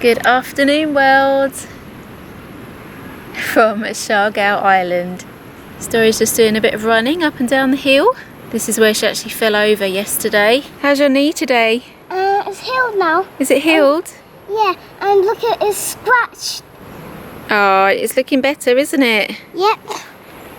Good afternoon, world, from Siargao Island. Story's just doing a bit of running up and down the hill. This is where she actually fell over yesterday. How's your knee today? It's healed now. Is it healed? Yeah, and look at it's scratched. Oh, it's looking better, isn't it? Yep.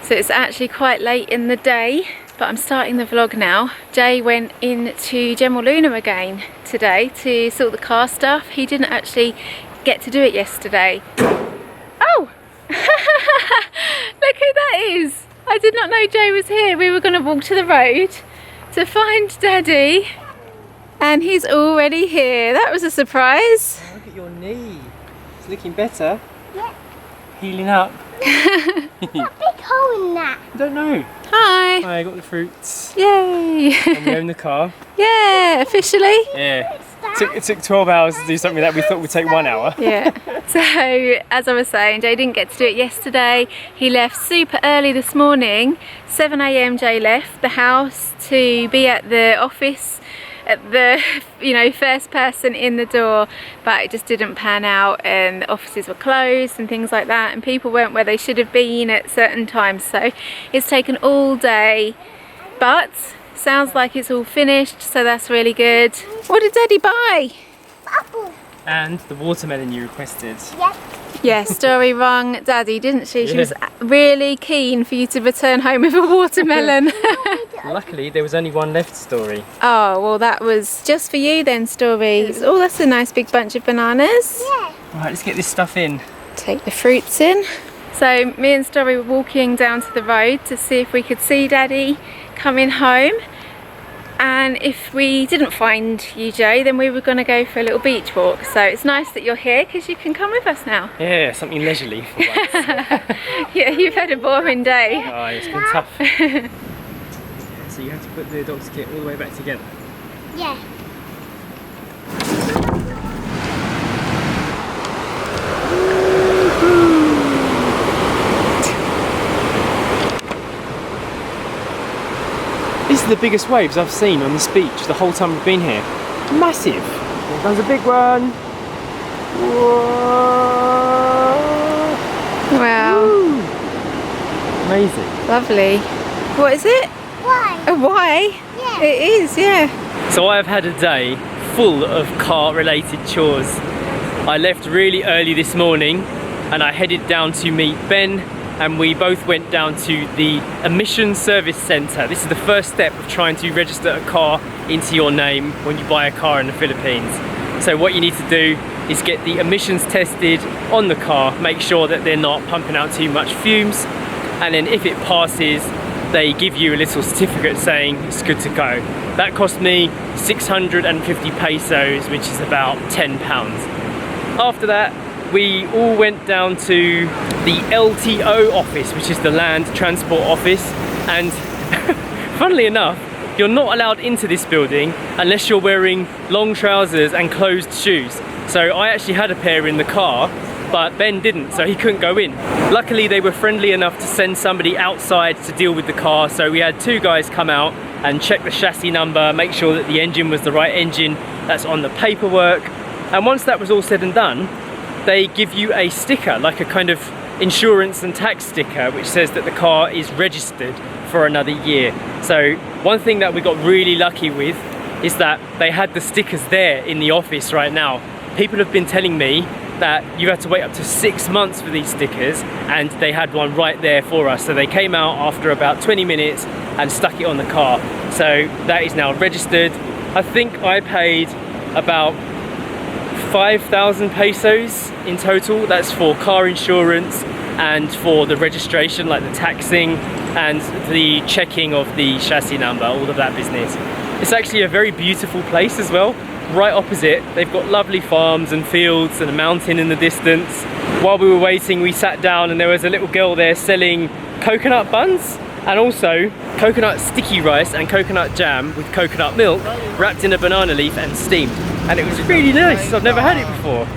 So it's actually quite late in the day, but I'm starting the vlog now. Jay went into Jmayel again today to sort the car stuff. He didn't actually get to do it yesterday. Oh! Look who that is! I did not know Jay was here. We were going to walk to the road to find Daddy, and he's already here. That was a surprise. Oh, look at your knee. It's looking better. Yeah. Healing up. What's that big hole in that? I don't know. Hi! I got the fruits. Yay! And we own the car. Yeah, officially. Yeah. It took 12 hours to do something that we thought would take 1 hour. Yeah. So, as I was saying, Jay didn't get to do it yesterday. He left super early this morning. 7 AM Jay left the house to be at the office at the first person in the door, but it just didn't pan out and the offices were closed and things like that, and people weren't where they should have been at certain times, so it's taken all day, but sounds like it's all finished, so that's really good. What did Daddy buy? Apple. And the watermelon you requested. Yep. Yeah, Story rung Daddy, didn't she? She Yeah. was really keen for you to return home with a watermelon. Luckily, there was only one left, Story. Oh, well that was just for you then, Story. Oh, that's a nice big bunch of bananas. Yeah. Right, let's get this stuff in. Take the fruits in. So me and Story were walking down to the road to see if we could see Daddy coming home. And if we didn't find you, Jay, then we were going to go for a little beach walk. So it's nice that you're here because you can come with us now. Yeah, something leisurely for once. Yeah, you've had a boring day. Oh, it's been tough. So you have to put the dog's kit all the way back together. Yeah. These are the biggest waves I've seen on this beach the whole time we've been here. Massive. Here comes a big one. Whoa. Wow. Woo. Amazing. Lovely. What is it? Why? A Y? Yeah. It is, yeah. So I've had a day full of car related chores. I left really early this morning and I headed down to meet Ben, and we both went down to the emission service centre. This is the first step of trying to register a car into your name when you buy a car in the Philippines. So what you need to do is get the emissions tested on the car, make sure that they're not pumping out too much fumes, and then if it passes, they give you a little certificate saying it's good to go. That cost me 650 pesos, which is about £10. After that, we all went down to the LTO office, which is the Land Transport Office, and funnily enough, you're not allowed into this building unless you're wearing long trousers and closed shoes. So I actually had a pair in the car, but Ben didn't, so he couldn't go in. Luckily, they were friendly enough to send somebody outside to deal with the car, so we had two guys come out and check the chassis number, make sure that the engine was the right engine that's on the paperwork, and once that was all said and done, they give you a sticker, like a kind of insurance and tax sticker, which says that the car is registered for another year. So one thing that we got really lucky with is that they had the stickers there in the office right now. People have been telling me that you have to wait up to 6 months for these stickers, and they had one right there for us. So they came out after about 20 minutes and stuck it on the car. So that is now registered. I think I paid about 5,000 pesos in total. That's for car insurance and for the registration, like the taxing and the checking of the chassis number, all of that business. It's actually a very beautiful place as well. Right opposite, they've got lovely farms and fields and a mountain in the distance. While we were waiting, we sat down and there was a little girl there selling coconut buns and also coconut sticky rice and coconut jam with coconut milk wrapped in a banana leaf and steamed. And it was really nice. I've never had it before.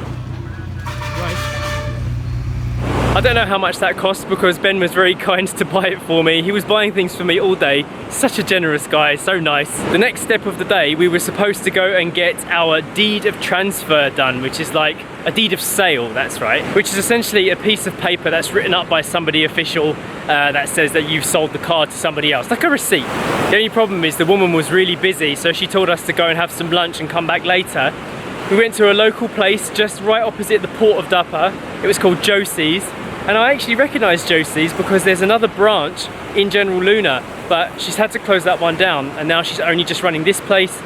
I don't know how much that cost because Ben was very kind to buy it for me. He was buying things for me all day. Such a generous guy, so nice. The next step of the day, we were supposed to go and get our deed of transfer done, which is like a deed of sale, that's right. Which is essentially a piece of paper that's written up by somebody official that says that you've sold the car to somebody else, like a receipt. The only problem is the woman was really busy, so she told us to go and have some lunch and come back later. We went to a local place just right opposite the port of Dapa. It was called Josie's. And I actually recognised Josie's because there's another branch in General Luna, but she's had to close that one down and now she's only just running this place.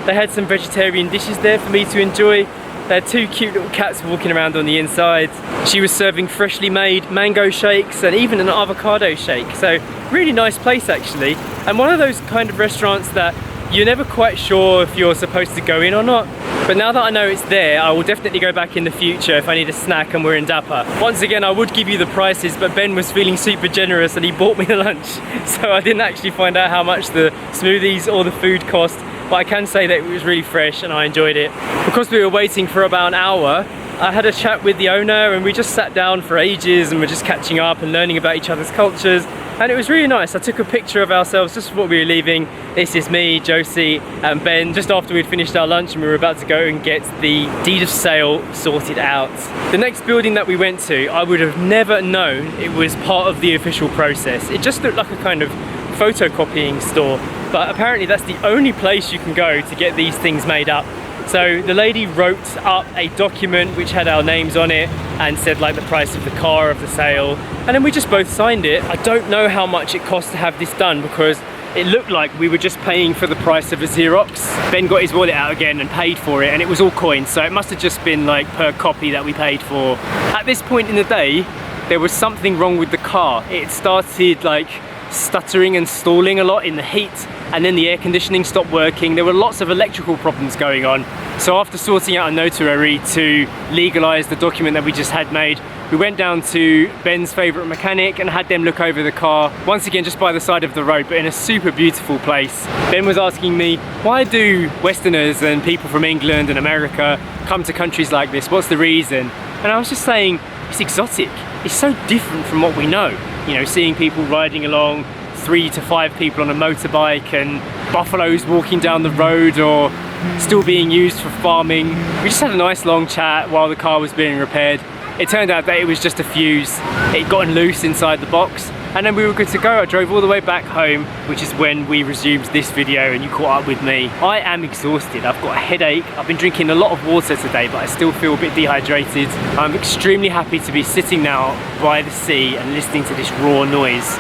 They had some vegetarian dishes there for me to enjoy. They had two cute little cats walking around on the inside. She was serving freshly made mango shakes and even an avocado shake. So really nice place actually. And one of those kind of restaurants that you're never quite sure if you're supposed to go in or not. But now that I know it's there, I will definitely go back in the future if I need a snack and we're in Dapa. Once again, I would give you the prices, but Ben was feeling super generous and he bought me the lunch. So I didn't actually find out how much the smoothies or the food cost, but I can say that it was really fresh and I enjoyed it. Because we were waiting for about an hour, I had a chat with the owner and we just sat down for ages and we're just catching up and learning about each other's cultures. And it was really nice. I took a picture of ourselves just before we were leaving. This is me, Josie and Ben, just after we'd finished our lunch and we were about to go and get the deed of sale sorted out. The next building that we went to, I would have never known it was part of the official process. It just looked like a kind of photocopying store, but apparently that's the only place you can go to get these things made up. So the lady wrote up a document which had our names on it and said like the price of the car, of the sale, and then we just both signed it. I don't know how much it cost to have this done because it looked like we were just paying for the price of a Xerox. Ben got his wallet out again and paid for it and it was all coins, so it must have just been like per copy that we paid for. At this point in the day, there was something wrong with the car. It started like stuttering and stalling a lot in the heat, and then the air conditioning stopped working. There were lots of electrical problems going on. So after sorting out a notary to legalise the document that we just had made, we went down to Ben's favourite mechanic and had them look over the car, once again just by the side of the road, but in a super beautiful place. Ben was asking me, why do Westerners and people from England and America come to countries like this? What's the reason? And I was just saying, it's exotic. It's so different from what we know. You know, seeing people riding along, 3 to 5 people on a motorbike and buffaloes walking down the road or still being used for farming. We just had a nice long chat while the car was being repaired. It turned out that it was just a fuse. It had gotten loose inside the box and then we were good to go. I drove all the way back home, which is when we resumed this video and you caught up with me. I am exhausted. I've got a headache. I've been drinking a lot of water today, but I still feel a bit dehydrated. I'm extremely happy to be sitting now by the sea and listening to this raw noise.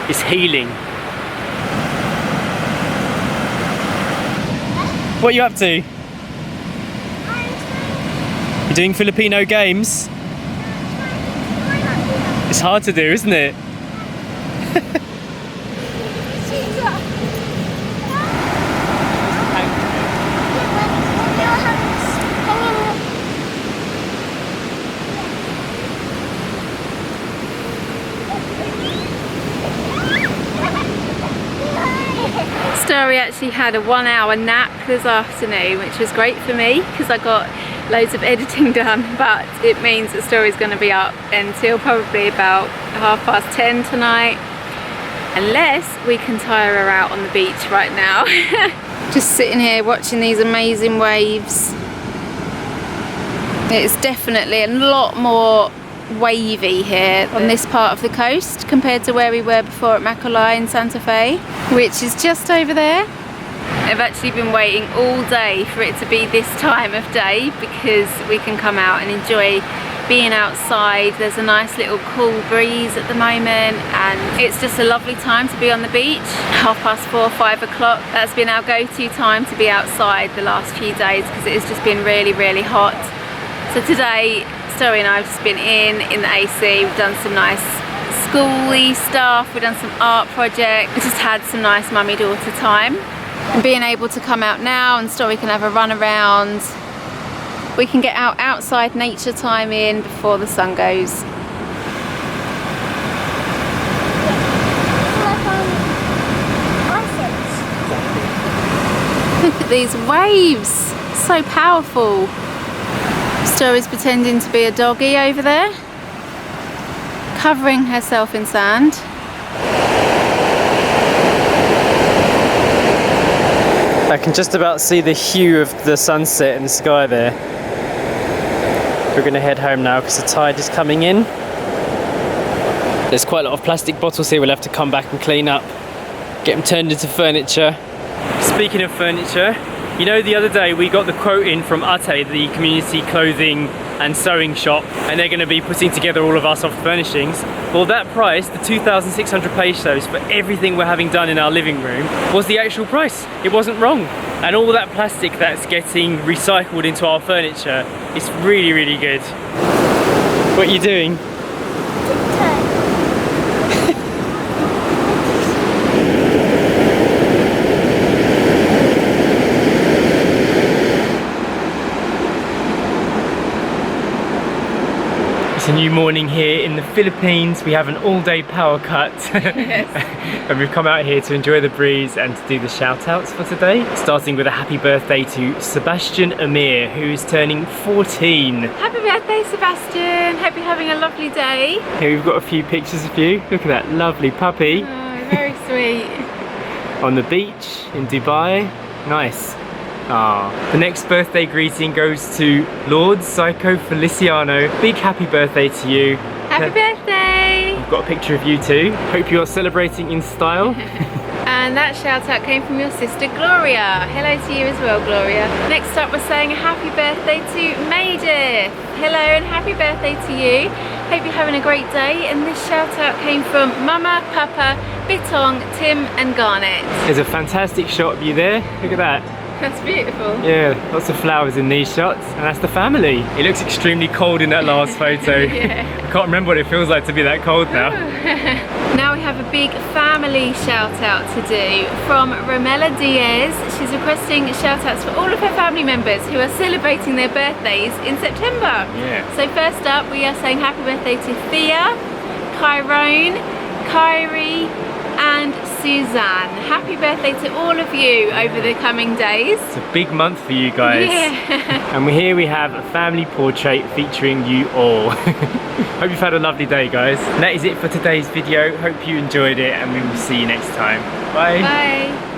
It's healing. What are you up to? You're doing Filipino games? It's hard to do, isn't it? Story actually had a 1 hour nap this afternoon, which was great for me because I got loads of editing done, but it means that Story's going to be up until probably about 10:30 tonight, unless we can tire her out on the beach right now. Just sitting here watching these amazing waves. It's definitely a lot more wavy here on this part of the coast compared to where we were before at Macaulay in Santa Fe, which is just over there. I've actually been waiting all day for it to be this time of day because we can come out and enjoy being outside. There's a nice little cool breeze at the moment and it's just a lovely time to be on the beach. 4:30, 5 o'clock, that's been our go-to time to be outside the last few days because it has just been really, really hot. So today, Story and I have just been in the AC. We've done some nice schooly stuff, we've done some art projects, we just had some nice mummy-daughter time. And being able to come out now and Story can have a run around, we can get out outside nature time in before the sun goes. Look at these waves, so powerful. Story's pretending to be a doggy over there. covering herself in sand. I can just about see the hue of the sunset in the sky there. We're going to head home now because the tide is coming in. There's quite a lot of plastic bottles here we'll have to come back and clean up. Get them turned into furniture. Speaking of furniture, you know the other day we got the quote in from Ate, the community clothing and sewing shop, and they're going to be putting together all of our soft furnishings. Well, that price, the 2,600 pesos for everything we're having done in our living room, was the actual price. It wasn't wrong. And all that plastic that's getting recycled into our furniture is really, really good. What are you doing? It's a new morning here in the Philippines. We have an all-day power cut. Yes. And we've come out here to enjoy the breeze and to do the shout-outs for today. Starting with a happy birthday to Sebastian Amir, who is turning 14. Happy birthday, Sebastian. Hope you're having a lovely day. Here we've got a few pictures of you. Look at that lovely puppy. Oh, very sweet. On the beach in Dubai. Nice. Ah, the next birthday greeting goes to Lord Psycho Feliciano. Big happy birthday to you. Happy birthday! I've got a picture of you too. Hope you're celebrating in style. And that shout out came from your sister Gloria. Hello to you as well, Gloria. Next up, we're saying a happy birthday to Maida. Hello and happy birthday to you. Hope you're having a great day. And this shout out came from Mama, Papa, Bitong, Tim and Garnet. There's a fantastic shot of you there. Look at that. That's beautiful. Yeah, lots of flowers in these shots, and that's the family. It looks extremely cold in that last photo. Yeah. I can't remember what it feels like to be that cold now. Now we have a big family shout out to do from Romela Diaz. She's requesting shout outs for all of her family members who are celebrating their birthdays in September. Yeah. So first up, we are saying happy birthday to Thea, Kyrone, Kyrie, and Suzanne. Happy birthday to all of you over the coming days. It's a big month for you guys. Yeah. And here we have a family portrait featuring you all. Hope you've had a lovely day, guys. And that is it for today's video. Hope you enjoyed it, and we will see you next time. Bye. Bye.